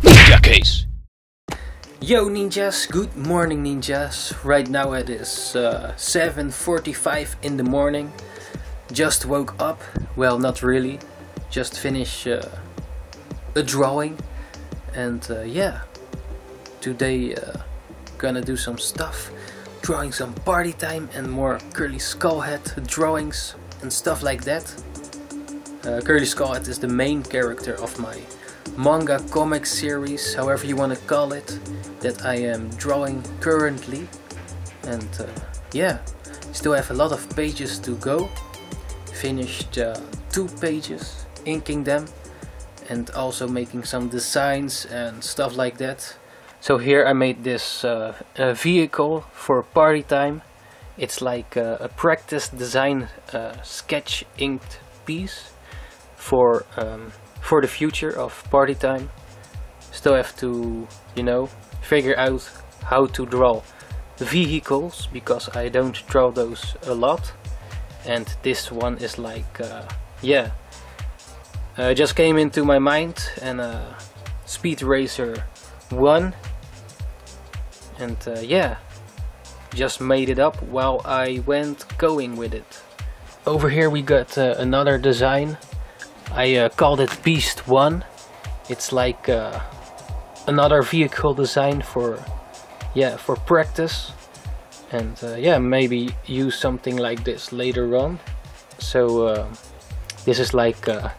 NINJAKEES. Yo ninjas, good morning ninjas. Right now it is 7:45 in the morning. Just woke up, well not really, just finished a drawing and yeah, today gonna do some stuff, drawing some party time and more curly skull head drawings and stuff like that. Curly skull head is the main character of my manga comic series, however you want to call it, that I am drawing currently. And yeah, still have a lot of pages to go. Finished 2 pages, inking them and also making some designs and stuff like that. So here I made this vehicle for party time. It's like a practice design sketch inked piece for the future of party time. Still have to, you know, figure out how to draw vehicles, because I don't draw those a lot. And this one is like, yeah, just came into my mind, and Speed Racer 1. And yeah, just made it up while I went going with it. Over here we got another design. I called it Beast 1. It's like another vehicle design for, yeah, for practice. And yeah, maybe use something like this later on. So this is like a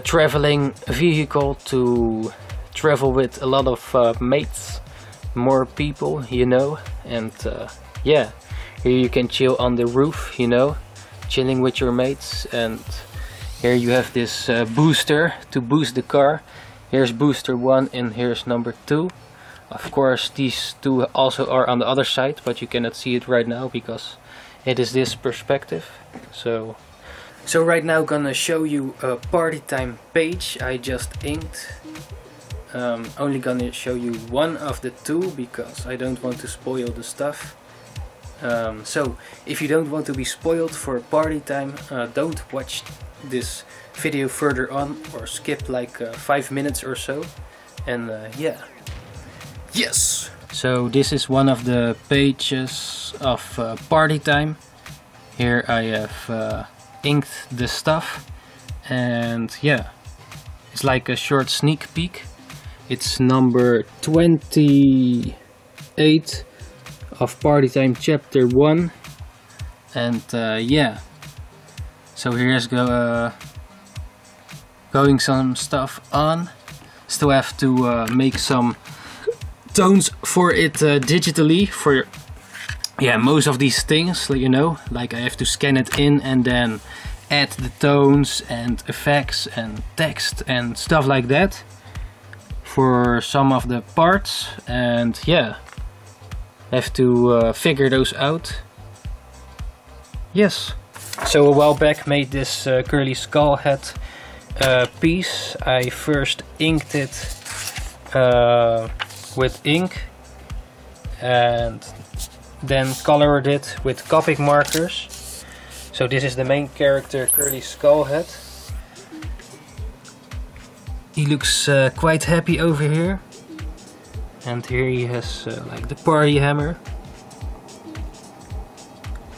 traveling vehicle to travel with a lot of mates, more people, you know. And yeah, here you can chill on the roof, you know, chilling with your mates. And here you have this booster to boost the car. Here's booster 1 and here's number 2. Of course these 2 also are on the other side, but you cannot see it right now because it is this perspective. So right now gonna show you a party time page I just inked. Only gonna show you one of the 2 because I don't want to spoil the stuff. So if you don't want to be spoiled for party time, don't watch this video further on or skip like 5 minutes or so. And yeah, yes, so this is one of the pages of party time. Here I have inked the stuff, and yeah, it's like a short sneak peek. It's number 28 of party time chapter 1. And yeah, so here's going some stuff on. Still have to make some tones for it digitally for, yeah, most of these things, you know, like I have to scan it in and then add the tones and effects and text and stuff like that for some of the parts. And yeah, have to figure those out. Yes. So a while back made this curly skull head piece. I first inked it with ink and then colored it with Copic markers. So this is the main character, curly skull head. He looks quite happy over here. And here he has like the party hammer.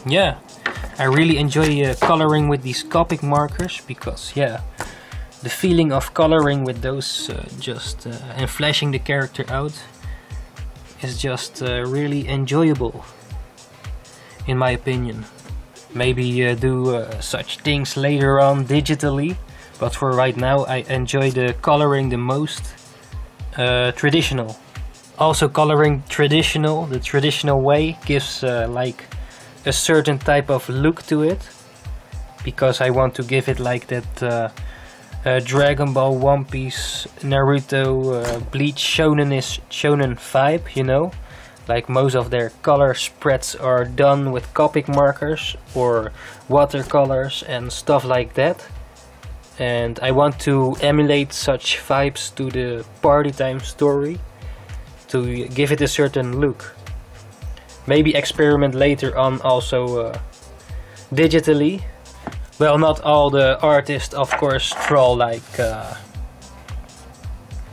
Yeah, I really enjoy coloring with these Copic markers because, yeah, the feeling of coloring with those and flashing the character out is just really enjoyable, in my opinion. Maybe do such things later on digitally, but for right now I enjoy the coloring the most traditional. Also coloring the traditional way gives like a certain type of look to it, because I want to give it like that Dragon Ball, One Piece, Naruto, Bleach, shonen vibe, you know, like most of their color spreads are done with Copic markers or watercolors and stuff like that. And I want to emulate such vibes to the party time story to give it a certain look. Maybe experiment later on also digitally. well, not all the artists of course draw like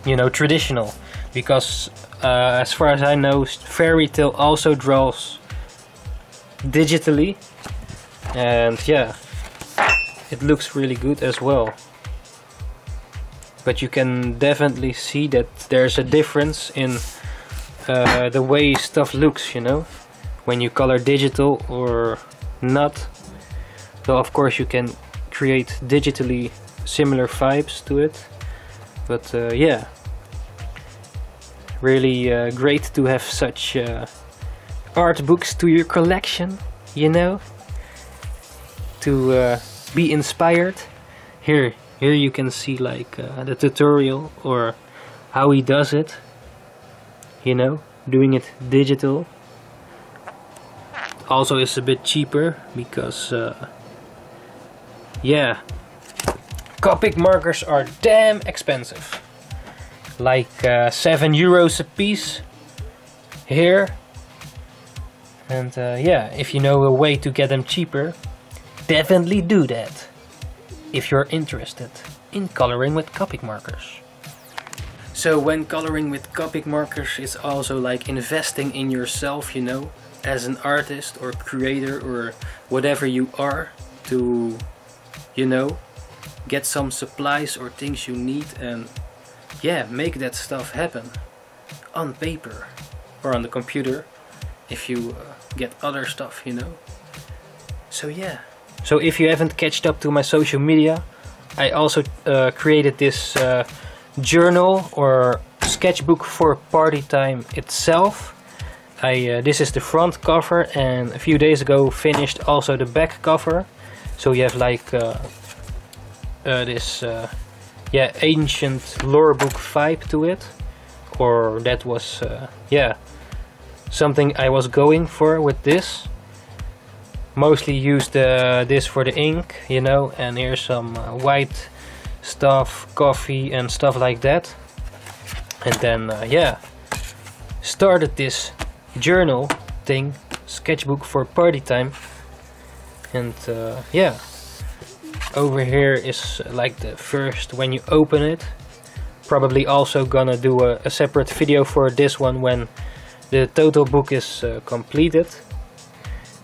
you know, traditional, because as far as I know, Fairy Tail also draws digitally, and yeah, it looks really good as well. But you can definitely see that there's a difference in the way stuff looks, you know, when you color digital or not. So of course you can create digitally similar vibes to it, but yeah, really great to have such art books to your collection, you know, to be inspired. Here you can see like the tutorial or how he does it, you know, doing it digital. Also it's a bit cheaper because yeah, Copic markers are damn expensive, like €7 a piece here. And yeah, if you know a way to get them cheaper, definitely do that if you're interested in coloring with Copic markers. So when coloring with Copic markers, it's also like investing in yourself, you know, as an artist or creator or whatever you are, to, you know, get some supplies or things you need and yeah, make that stuff happen on paper or on the computer if you get other stuff, you know. So yeah. So if you haven't catched up to my social media, I also created this journal or sketchbook for party time itself. This is the front cover, and a few days ago finished also the back cover. So you have like this yeah, ancient lore book vibe to it, or that was yeah, something I was going for with this. Mostly used this for the ink, you know, and here's some white stuff, coffee and stuff like that. And then yeah, started this journal thing, sketchbook for party time. And yeah, over here is like the first when you open it. Probably also gonna do a separate video for this one when the total book is completed.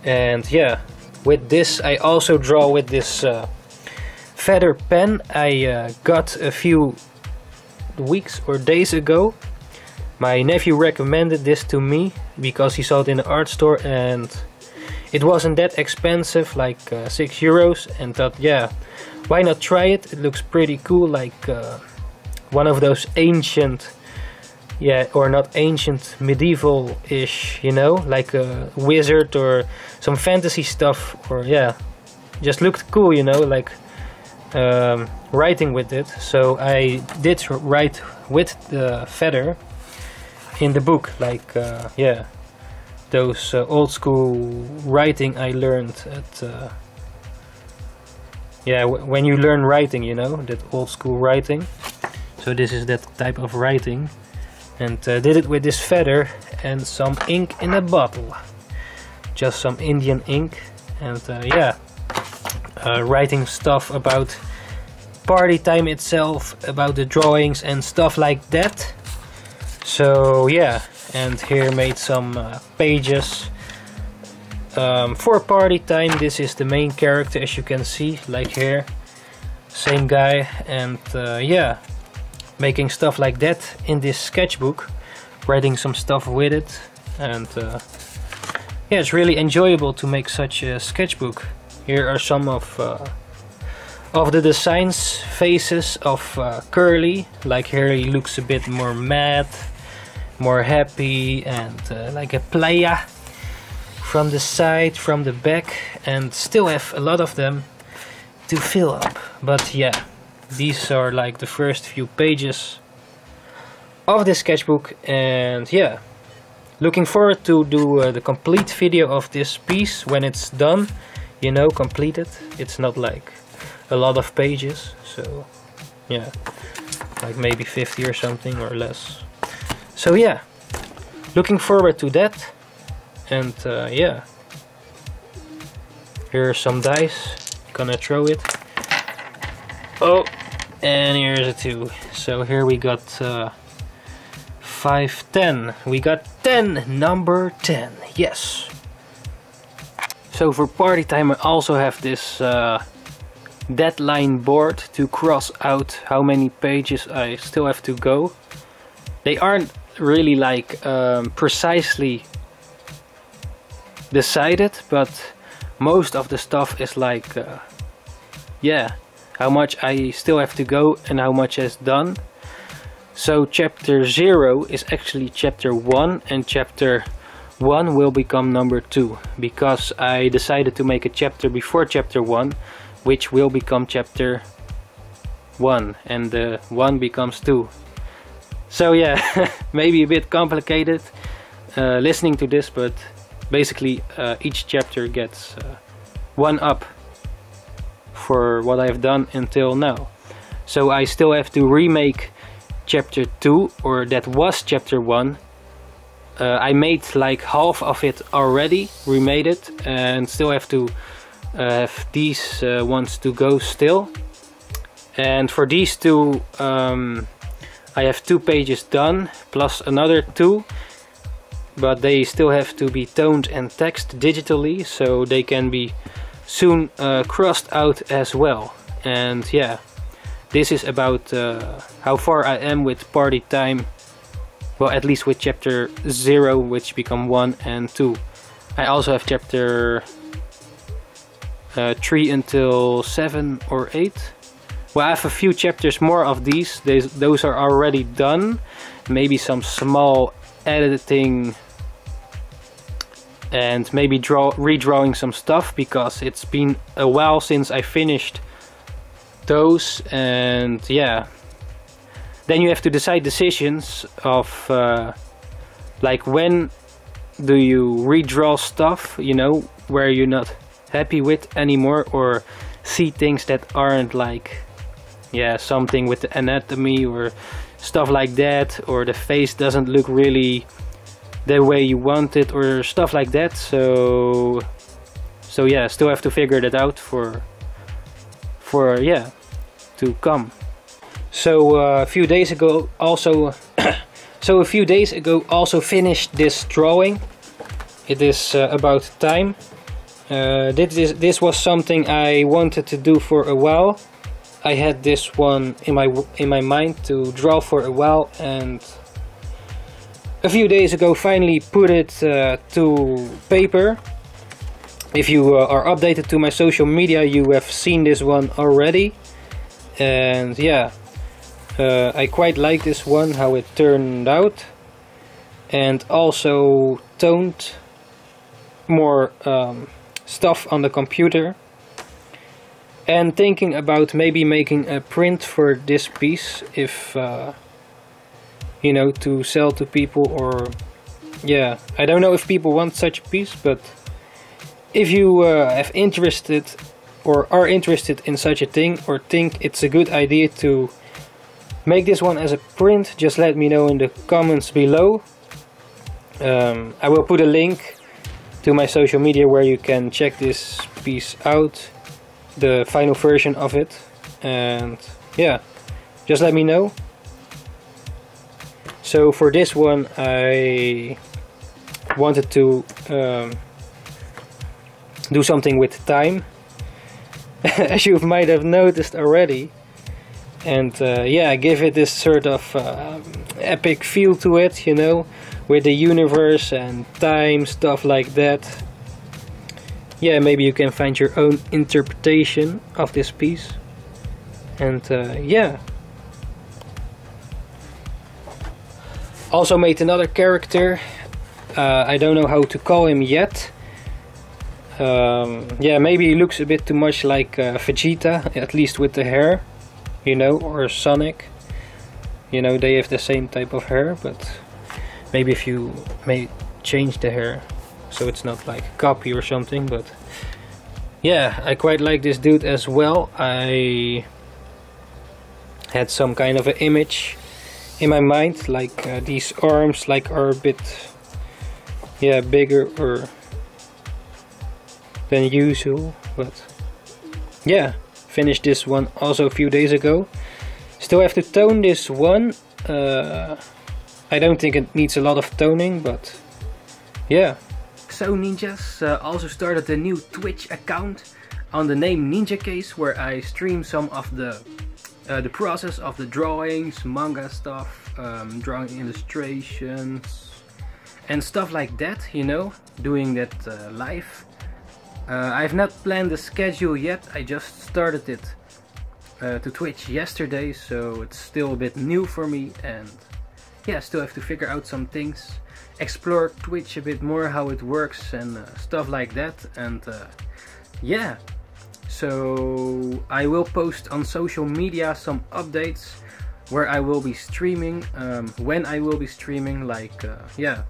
And yeah, with this I also draw with this feather pen I got a few weeks or days ago. My nephew recommended this to me because he saw it in the art store and it wasn't that expensive, like €6, and thought, yeah, why not try it? It looks pretty cool, like one of those ancient, yeah, or not ancient, medieval-ish, you know, like a wizard or some fantasy stuff, or yeah, just looked cool, you know, like writing with it. So I did write with the feather in the book, like yeah, those old school writing I learned at yeah, when you learn writing, you know, that old school writing. So this is that type of writing, and did it with this feather and some ink in a bottle, just some Indian ink. And yeah, writing stuff about party time itself, about the drawings and stuff like that. So yeah, and here made some pages for party time. This is the main character, as you can see, like here, same guy. And yeah, making stuff like that in this sketchbook, writing some stuff with it. And yeah, it's really enjoyable to make such a sketchbook. Here are some of the designs, faces of Curly. Like here he looks a bit more mad, more happy, and like a playa from the side, from the back, and still have a lot of them to fill up. But yeah, these are like the first few pages of this sketchbook. And yeah, looking forward to do the complete video of this piece when it's done, you know, completed. It's not like a lot of pages, so yeah, like maybe 50 or something or less. So yeah, looking forward to that. And yeah, here are some dice, gonna throw it. Oh, and here's a 2. So here we got 5, 10. We got 10, number 10, yes. So for party time I also have this deadline board to cross out how many pages I still have to go. They aren't really like precisely decided, but most of the stuff is like yeah, how much I still have to go and how much is done. So chapter 0 is actually chapter 1, and chapter 1 will become number 2, because I decided to make a chapter before chapter 1 which will become chapter 1, and the 1 becomes 2. So yeah, maybe a bit complicated listening to this, but basically each chapter gets 1 up for what I've done until now. So I still have to remake chapter 2, or that was chapter 1. I made like half of it already, remade it, and still have to have these ones to go still. And for these 2 I have 2 pages done plus another 2, but they still have to be toned and text digitally, so they can be soon crossed out as well. And yeah, this is about how far I am with party time. Well, at least with chapter 0, which become 1 and 2. I also have chapter 3 until 7 or 8. Well, I have a few chapters more of these. Those are already done. Maybe some small editing and maybe redrawing some stuff, because it's been a while since I finished those. And yeah, then you have to decide decisions of like when do you redraw stuff, you know, where you're not happy with anymore, or see things that aren't like, yeah, something with the anatomy or stuff like that, or the face doesn't look really the way you want it, or stuff like that. So yeah, still have to figure that out for yeah, to come. So a few days ago also finished this drawing. It is about time. This was something I wanted to do for a while. I had this one in my mind to draw for a while, and a few days ago finally put it to paper. If you are updated to my social media, you have seen this one already. And yeah, I quite like this one, how it turned out, and also toned more stuff on the computer. And thinking about maybe making a print for this piece, if you know, to sell to people, or yeah, I don't know if people want such a piece, but if you have interested or are interested in such a thing, or think it's a good idea to make this one as a print, just let me know in the comments below. I will put a link to my social media where you can check this piece out, the final version of it, and yeah, just let me know. So for this one I wanted to do something with time, as you might have noticed already, and yeah, give it this sort of epic feel to it, you know, with the universe and time, stuff like that. Yeah, maybe you can find your own interpretation of this piece. And yeah, also made another character. I don't know how to call him yet. Yeah, maybe he looks a bit too much like Vegeta, at least with the hair, you know, or Sonic. You know, they have the same type of hair, but maybe if you may change the hair so it's not like a copy or something. But yeah, I quite like this dude as well. I had some kind of an image in my mind, like these arms like are a bit, yeah, bigger or than usual, but yeah, finished this one also a few days ago. Still have to tone this one. I don't think it needs a lot of toning, but yeah. So ninjas, also started a new Twitch account on the name NINJAKEES, where I stream some of the process of the drawings, manga stuff, drawing illustrations and stuff like that, you know, doing that live. I've not planned the schedule yet, I just started it to Twitch yesterday, so it's still a bit new for me, and yeah, still have to figure out some things, explore Twitch a bit more, how it works and stuff like that, and yeah. So I will post on social media some updates where I will be streaming, when I will be streaming, like yeah,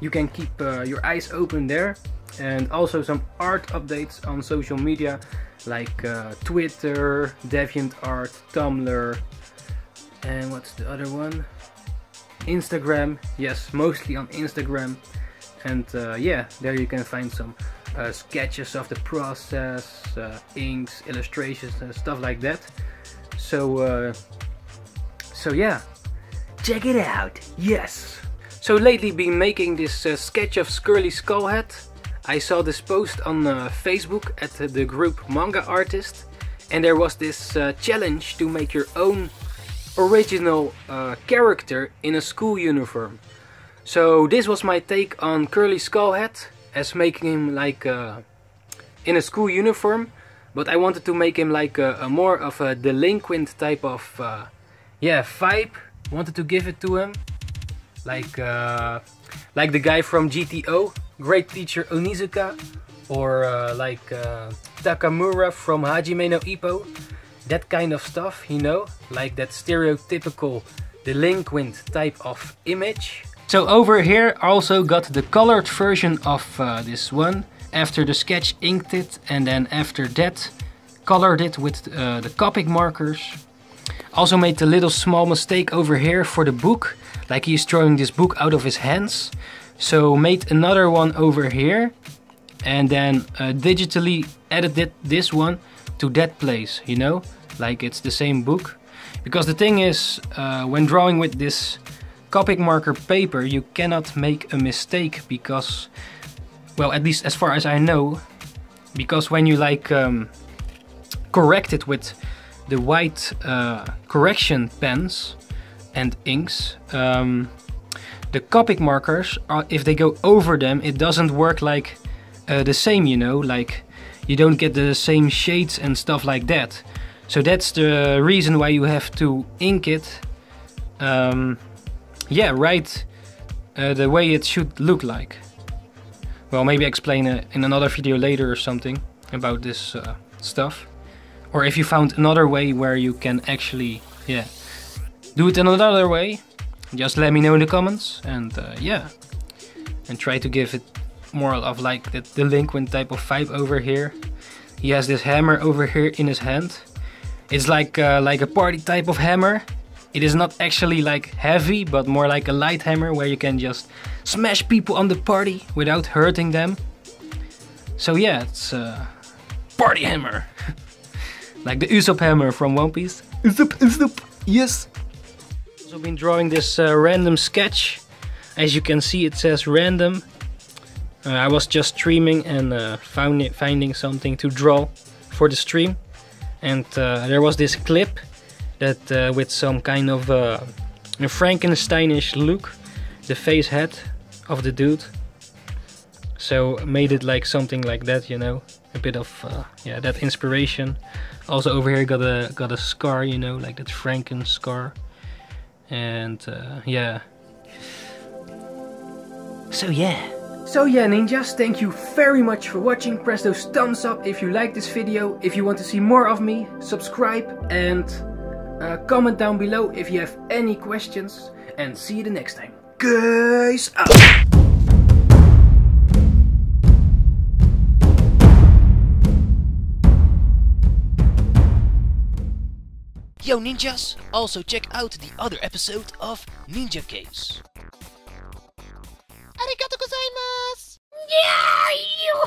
you can keep your eyes open there. And also some art updates on social media, like Twitter, DeviantArt, Tumblr, and what's the other one? Instagram. Yes, mostly on Instagram. And yeah, there you can find some sketches of the process, inks, illustrations and stuff like that. So yeah, check it out. Yes. So lately been making this sketch of Skirly Skullhead. I saw this post on Facebook at the group Manga Artist, and there was this challenge to make your own original character in a school uniform. So this was my take on Curly Skullhead, as making him like in a school uniform, but I wanted to make him like a more of a delinquent type of yeah, vibe. Wanted to give it to him, like the guy from GTO, Great Teacher Onizuka, or like Takamura from Hajime no Ippo, that kind of stuff, you know, like that stereotypical delinquent type of image. So over here I also got the colored version of this one, after the sketch inked it, and then after that colored it with the Copic markers. Also made the little small mistake over here for the book, like he's throwing this book out of his hands. So made another one over here, and then digitally edited this one to that place, you know, like it's the same book. Because the thing is, when drawing with this Copic marker paper, you cannot make a mistake, because, well, at least as far as I know, because when you like correct it with the white correction pens and inks, the Copic markers, if they go over them, it doesn't work like the same, you know, like you don't get the same shades and stuff like that. So that's the reason why you have to ink it, yeah, right, the way it should look like. Well, maybe explain in another video later or something about this stuff. Or if you found another way where you can actually, yeah, do it in another way, just let me know in the comments, and yeah, and try to give it more of like that delinquent type of vibe over here. He has this hammer over here in his hand. It's like a party type of hammer. It is not actually like heavy, but more like a light hammer where you can just smash people on the party without hurting them. So yeah, it's a party hammer. Like the Usopp hammer from One Piece. Usopp, Usopp, yes! Also been drawing this random sketch. As you can see, it says random. I was just streaming and finding something to draw for the stream. And there was this clip that with some kind of a Frankensteinish look, the face head of the dude. So made it like something like that, you know, a bit of yeah, that inspiration. Also over here got a scar, you know, like that Franken scar, and yeah. So yeah, ninjas, thank you very much for watching. Press those thumbs up if you like this video. If you want to see more of me, subscribe, and comment down below if you have any questions. And see you the next time. Guys out! Yo ninjas, also check out the other episode of NINJAKEES. Arigatou gozaimasu! Yeah!